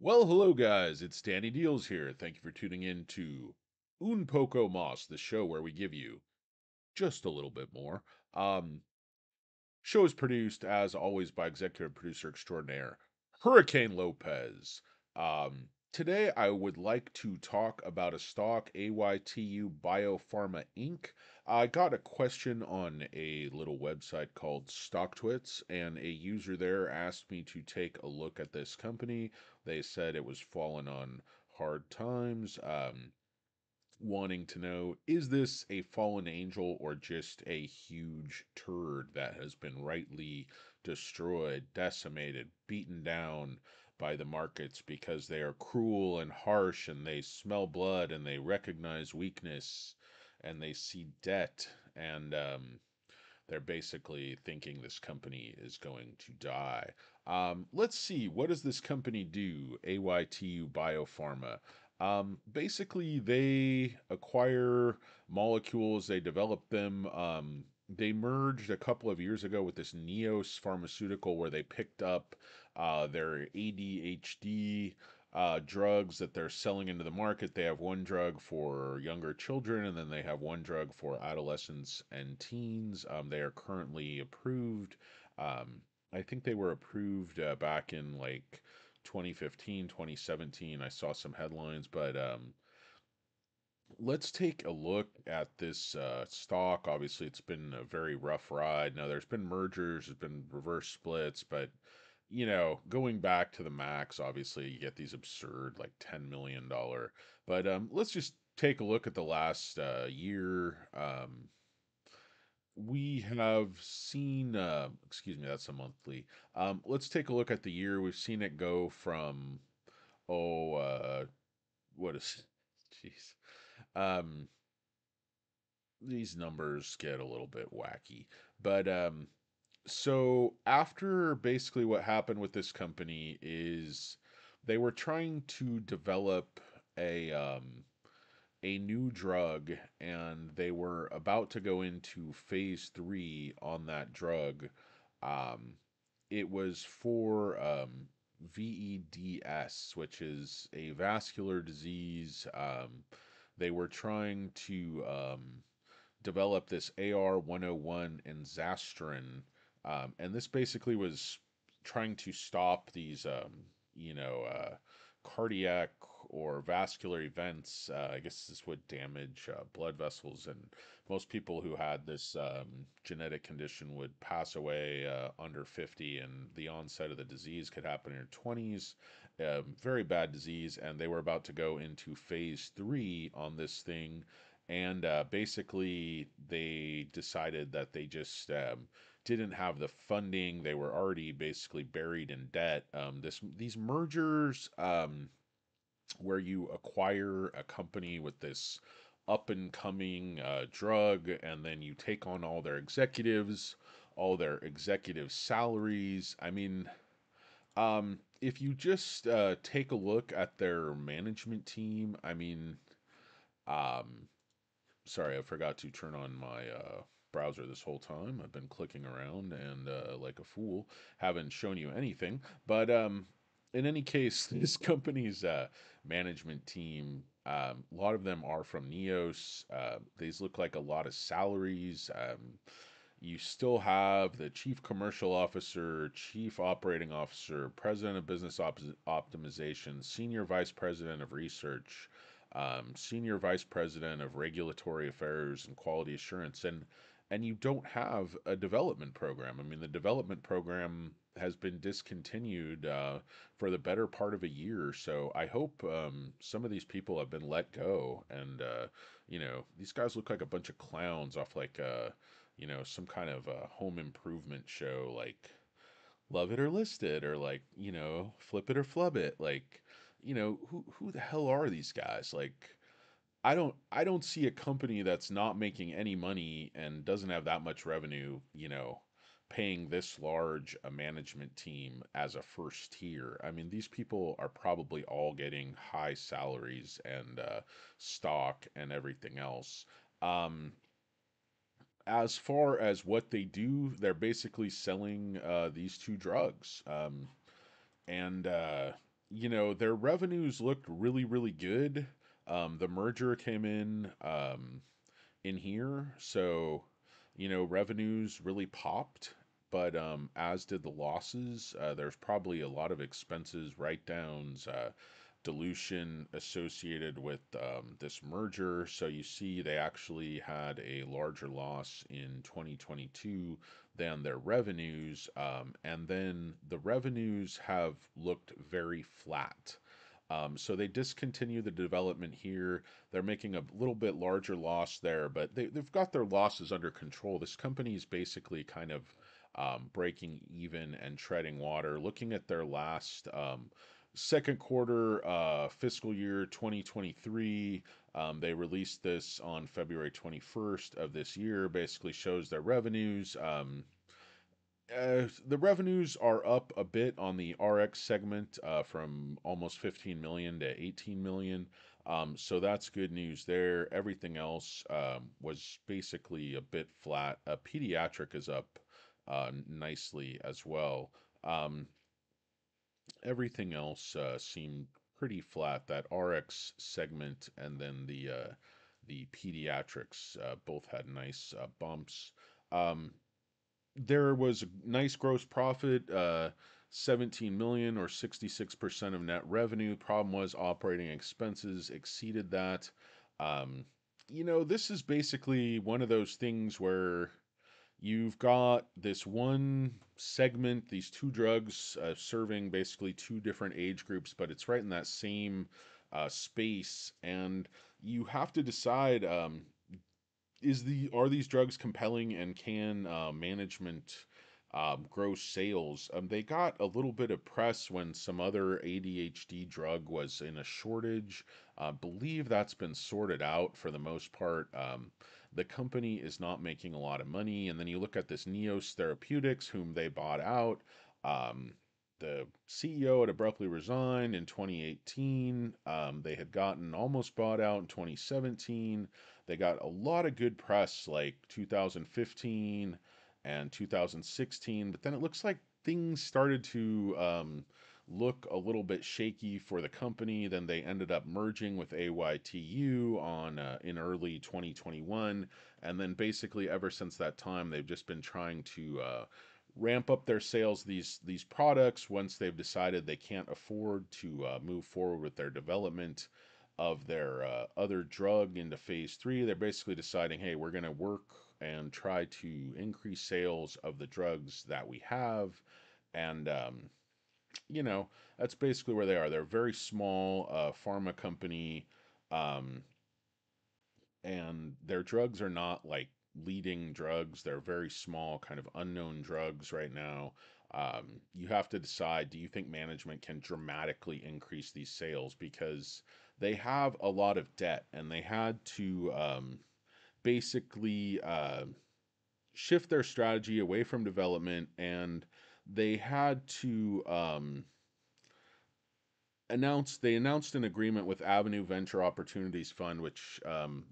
Well, hello guys, it's DannyDealz here. Thank you for tuning in to Un Poco Mas, the show where we give you just a little bit more. Um, Show is produced as always by executive producer extraordinaire Hurricane Lopez. Today I would like to talk about a stock, AYTU BioPharma Inc. I got a question on a little website called stocktwits, and a user there asked me to take a look at this company. They said it was fallen on hard times. Wanting to know, is this a fallen angel or just a huge turd that has been rightly destroyed, decimated, beaten down by the markets because they are cruel and harsh and they smell blood and they recognize weakness and they see debt and they're basically thinking this company is going to die. Let's see, what does this company do? AYTU BioPharma. Basically, they acquire molecules, they develop them. They merged a couple of years ago with this Neos pharmaceutical where they picked up their ADHD drugs that they're selling into the market. They have one drug for younger children, and then they have one drug for adolescents and teens. They are currently approved. Um, I think they were approved back in like 2015, 2017. I saw some headlines, but let's take a look at this stock. Obviously, it's been a very rough ride. Now, there's been mergers, there's been reverse splits, but going back to the max, obviously, you get these absurd like $10 million. But let's just take a look at the last year. We have seen, excuse me, that's a monthly. Let's take a look at the year. We've seen it go from, oh, what is, jeez. Um, these numbers get a little bit wacky. But so after basically what happened with this company is they were trying to develop a new drug, and they were about to go into phase 3 on that drug. Um, it was for VEDS, which is a vascular disease. They were trying to developed this AR-101 and Zastrin, and this basically was trying to stop these, you know, uh, cardiac or vascular events. I guess this would damage blood vessels, and most people who had this genetic condition would pass away under 50, and the onset of the disease could happen in your 20s. Very bad disease, and they were about to go into phase 3 on this thing, and basically they decided that they just didn't have the funding. They were already basically buried in debt. These mergers, where you acquire a company with this up and coming drug, and then you take on all their executive salaries. I mean, if you just take a look at their management team, I mean, um, sorry, I forgot to turn on my browser this whole time. I've been clicking around and like a fool, haven't shown you anything. But in any case, this company's management team, a lot of them are from Neos. These look like a lot of salaries. You still have the chief commercial officer, chief operating officer, president of business optimization, senior vice president of research, senior vice president of regulatory affairs and quality assurance, and you don't have a development program. I mean, the development program has been discontinued for the better part of a year. So I hope some of these people have been let go. And these guys look like a bunch of clowns off like some kind of a home improvement show, like Love It or List It, or like Flip It or Flub It. Like, who the hell are these guys? Like, I don't see a company that's not making any money and doesn't have that much revenue, paying this large a management team as a first tier. I mean, these people are probably all getting high salaries and stock and everything else. Um, as far as what they do, they're basically selling these two drugs. And their revenues looked really, really good. The merger came in here, so revenues really popped, but as did the losses. There's probably a lot of expenses, write downs, dilution associated with this merger. So you see, they actually had a larger loss in 2022 than their revenues, and then the revenues have looked very flat. So they discontinue the development here. They're making a little bit larger loss there, but they've got their losses under control. This company is basically kind of breaking even and treading water. Looking at their last second quarter fiscal year 2023, they released this on February 21st of this year, basically shows their revenues. The revenues are up a bit on the RX segment from almost 15 million to 18 million. So that's good news there. Everything else was basically a bit flat. Pediatric is up nicely as well. Um, Everything else seemed pretty flat. That RX segment and then the pediatrics both had nice bumps. Um, there was a nice gross profit, 17 million or 66% of net revenue. Problem was operating expenses exceeded that. Um, this is basically one of those things where you've got this one segment, these two drugs serving basically two different age groups, but it's right in that same space, and you have to decide are these drugs compelling and can management grow sales? They got a little bit of press when some other ADHD drug was in a shortage. Believe that's been sorted out for the most part. The company is not making a lot of money, and then you look at this Neos Therapeutics, whom they bought out. Um, the CEO had abruptly resigned in 2018. They had gotten almost bought out in 2017. They got a lot of good press like 2015 and 2016, but then it looks like things started to look a little bit shaky for the company. Then they ended up merging with AYTU on in early 2021, and then basically ever since that time, they've just been trying to ramp up their sales of these products. Once they've decided they can't afford to move forward with their development of their other drug into phase three, they're basically deciding, hey, we're going to work and try to increase sales of the drugs that we have. And, you know, that's basically where they are. They're a very small pharma company, um, and their drugs are not like leading drugs. They're very small, kind of unknown drugs right now. You have to decide, do you think management can dramatically increase these sales? Because they have a lot of debt and they had to basically shift their strategy away from development, and they had to they announced an agreement with Avenue Venture Opportunities Fund, which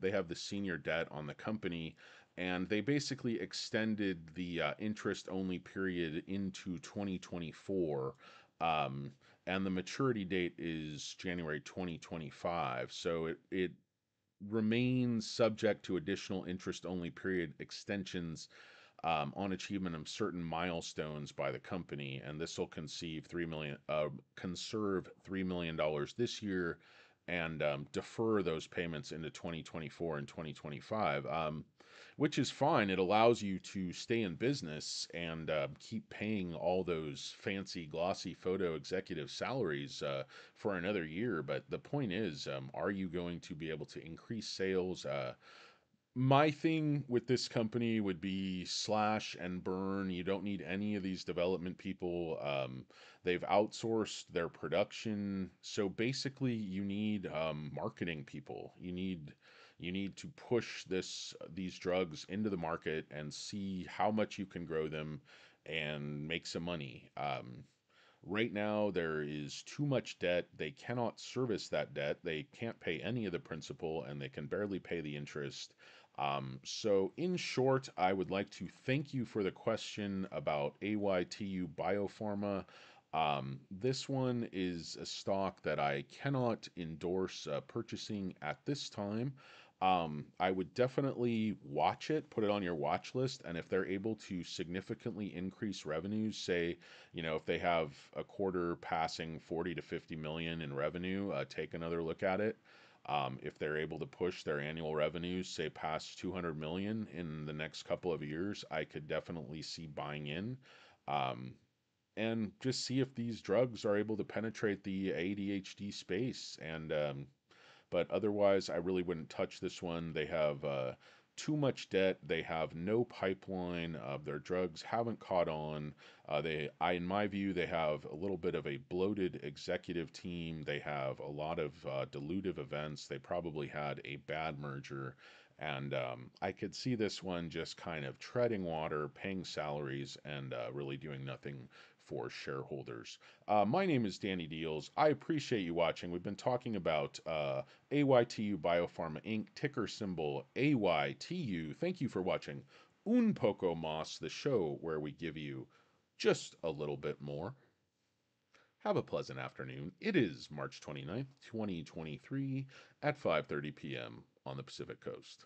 they have the senior debt on the company, and they basically extended the interest only period into 2024. Um, and the maturity date is January 2025. So it remains subject to additional interest only period extensions on achievement of certain milestones by the company, and this will conserve $3 million this year, and defer those payments into 2024 and 2025, which is fine. It allows you to stay in business and keep paying all those fancy, glossy photo executive salaries for another year. But the point is, are you going to be able to increase sales? My thing with this company would be slash and burn. You don't need any of these development people. They've outsourced their production, so basically, you need marketing people. You need to push these drugs into the market and see how much you can grow them and make some money. Right now, there is too much debt. They cannot service that debt. They can't pay any of the principal, and they can barely pay the interest. So, in short, I would like to thank you for the question about AYTU BioPharma. This one is a stock that I cannot endorse purchasing at this time. I would definitely watch it, put it on your watch list, and if they're able to significantly increase revenues, say, if they have a quarter passing 40 to 50 million in revenue, take another look at it. If they're able to push their annual revenues, say, past 200 million in the next couple of years, I could definitely see buying in. Um, and just see if these drugs are able to penetrate the ADHD space. But otherwise, I really wouldn't touch this one. They have too much debt. They have no pipeline. Their drugs haven't caught on. In my view, they have a little bit of a bloated executive team. They have a lot of dilutive events. They probably had a bad merger. And I could see this one just kind of treading water, paying salaries, and really doing nothing for shareholders. My name is DannyDealz. I appreciate you watching. We've been talking about AYTU BioPharma Inc., ticker symbol AYTU. Thank you for watching Un Poco Mas, the show where we give you just a little bit more. Have a pleasant afternoon. It is March 29th, 2023 at 5:30 p.m. on the Pacific Coast.